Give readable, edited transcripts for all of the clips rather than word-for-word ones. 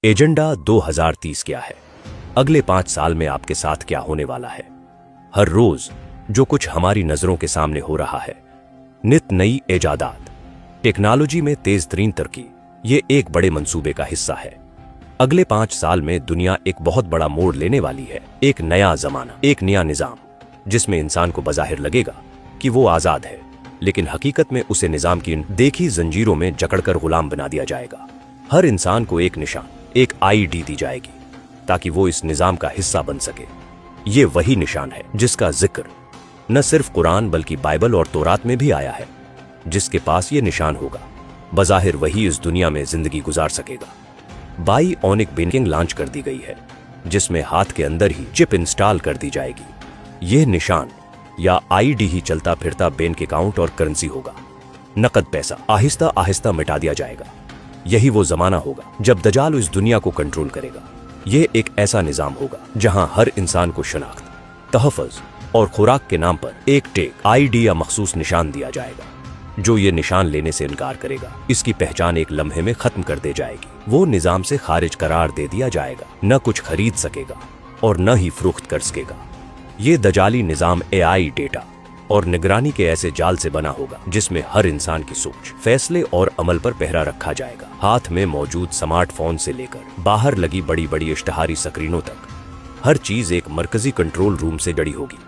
Agenda 2030 क्या है? अगले 5 साल में आपके साथ क्या होने वाला है? हर रोज जो कुछ हमारी नजरों के सामने हो रहा है, नित नई इजादात, टेक्नोलॉजी में तेज तरीन तरक्की, ये एक बड़े मंसूबे का हिस्सा है। अगले 5 साल में दुनिया एक बहुत बड़ा मोड़ लेने वाली है। एक नया जमाना, एक नया निजाम, जिसमें इंसान को बज़ाहिर लगेगा कि वो आजाद है, लेकिन हकीकत में उसे निजाम की देखी जंजीरों में जकड़कर गुलाम बना दिया जाएगा। हर इंसान को एक निशान, एक आईडी दी जाएगी ताकि वो इस निजाम का हिस्सा बन सके। ये वही निशान है जिसका जिक्र न सिर्फ कुरान बल्कि बाइबल और तौरात में भी आया है। जिसके पास ये निशान होगा, बज़ाहिर वही इस दुनिया में जिंदगी गुजार सकेगा। बायोनिक बैंकिंग लॉन्च कर दी गई है, जिसमें हाथ के अंदर ही चिप इंस्टॉल कर दी जाएगी। यह निशान या आईडी ही चलता फिरता बैंक अकाउंट और करेंसी होगा। नकद पैसा आहिस्ता आहिस्ता मिटा दिया जाएगा। यही वो जमाना होगा जब दजाल इस दुनिया को कंट्रोल करेगा। यह एक ऐसा निजाम होगा जहां हर इंसान को शनाख्त, तहफ़्फ़ुज़ और खुराक के नाम पर एक टैग, आईडी या मखसूस निशान दिया जाएगा। जो ये निशान लेने से इनकार करेगा, इसकी पहचान एक लम्हे में खत्म कर दी जाएगी। वो निजाम से खारिज करार दे दिया जाएगा, न कुछ खरीद सकेगा और न ही फरोख्त कर सकेगा। ये दजाली निजाम एआई डेटा और निगरानी के ऐसे जाल से बना होगा जिसमें हर इंसान की सोच, फैसले और अमल पर पहरा रखा जाएगा। हाथ में मौजूद स्मार्टफोन से लेकर बाहर लगी बड़ी बड़ी इश्तहारी स्क्रीनों तक, हर चीज एक मरकजी कंट्रोल रूम से जुड़ी होगी,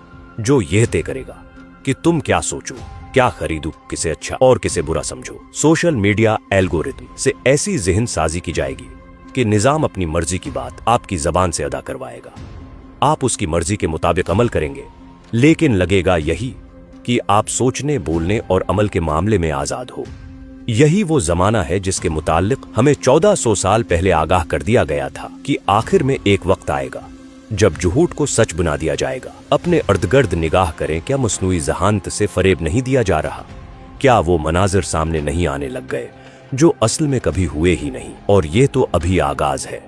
जो यह तय करेगा कि तुम क्या सोचो, क्या खरीदो, किसे अच्छा और किसे बुरा समझो। सोशल मीडिया एल्गोरिथम से ऐसी ज़हन साजी की जाएगी कि निजाम अपनी मर्जी की बात आपकी जबान से अदा करवाएगा। आप उसकी मर्जी के मुताबिक अमल करेंगे, लेकिन लगेगा यही कि आप सोचने, बोलने और अमल के मामले में आजाद हो। यही वो जमाना है जिसके मुताल्लिक हमें 1400 साल पहले आगाह कर दिया गया था कि आखिर में एक वक्त आएगा जब झूठ को सच बना दिया जाएगा। अपने इर्द-गिर्द निगाह करें, क्या मसनूई ज़हानत से फरेब नहीं दिया जा रहा? क्या वो मनाजिर सामने नहीं आने लग गए जो असल में कभी हुए ही नहीं? और ये तो अभी आगाज है।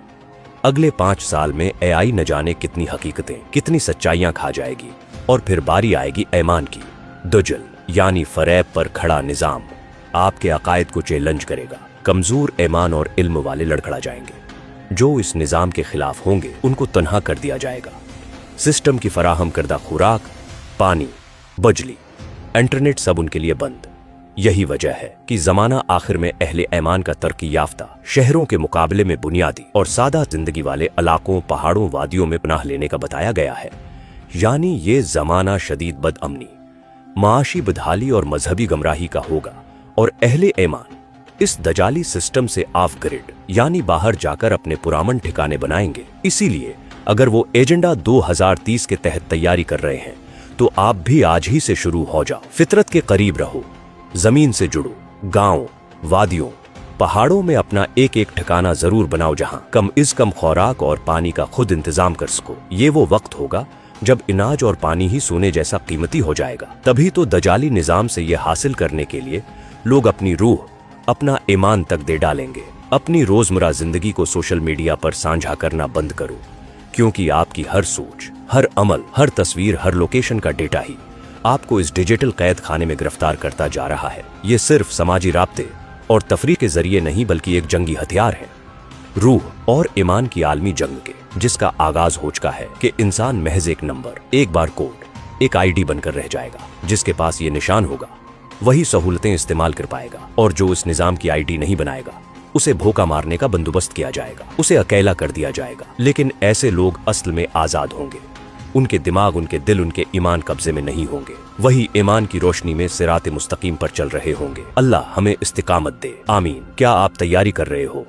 अगले 5 साल में एआई न जाने कितनी हकीकतें, कितनी सच्चाइयां खा जाएगी, और फिर बारी आएगी ईमान की। दजल यानी फरेब पर खड़ा निजाम आपके अकायद को चैलेंज करेगा। कमजोर ईमान और इल्म वाले लड़खड़ा जाएंगे। जो इस निजाम के खिलाफ होंगे उनको तन्हा कर दिया जाएगा। सिस्टम की फराहम करदा खुराक, पानी, बिजली, इंटरनेट सब उनके लिए बंद। यही वजह है कि जमाना आखिर में अहले ईमान का तरक्की याफ्ता शहरों के मुकाबले में बुनियादी और सादा जिंदगी वाले इलाकों, पहाड़ों, वादियों में पनाह लेने का बताया गया है। यानी ये जमाना शदीद बदअमनी, माशी बदहाली और मजहबी गमराही का होगा, और अहले ईमान इस दजाली सिस्टम से ऑफ ग्रिड यानी बाहर जाकर अपने पुरामन ठिकाने बनाएंगे। इसीलिए अगर वो एजेंडा 2030 के तहत तैयारी कर रहे हैं तो आप भी आज ही से शुरू हो जाओ। फितरत के करीब रहो, जमीन से जुड़ो, गांव, वादियों, पहाड़ों में अपना एक एक ठिकाना जरूर बनाओ जहां कम इज कम खुराक और पानी का खुद इंतजाम कर सको। ये वो वक्त होगा जब अनाज और पानी ही सोने जैसा कीमती हो जाएगा। तभी तो दजाली निजाम से ये हासिल करने के लिए लोग अपनी रूह, अपना ईमान तक दे डालेंगे। अपनी रोजमर्रा जिंदगी को सोशल मीडिया पर साझा करना बंद करो, क्योंकि आपकी हर सोच, हर अमल, हर तस्वीर, हर लोकेशन का डेटा ही आपको इस डिजिटल कैद खाने में गिरफ्तार करता जा रहा है। ये सिर्फ समाजी राब्ते और तफरीह के जरिए नहीं बल्कि एक जंगी हथियार है, रूह और ईमान की आलमी जंग के, जिसका आगाज हो चुका है कि इंसान महज एक नंबर, एक बार कोड, एक आईडी बनकर रह जाएगा। जिसके पास ये निशान होगा वही सहूलतें इस्तेमाल कर पाएगा, और जो इस निजाम की आईडी नहीं बनाएगा उसे भोका मारने का बंदोबस्त किया जाएगा, उसे अकेला कर दिया जाएगा। लेकिन ऐसे लोग असल में आजाद होंगे। उनके दिमाग, उनके दिल, उनके ईमान कब्जे में नहीं होंगे। वही ईमान की रोशनी में सिराते मुस्तकीम पर चल रहे होंगे। अल्लाह हमें इस्तिकामत दे, आमीन। क्या आप तैयारी कर रहे हो?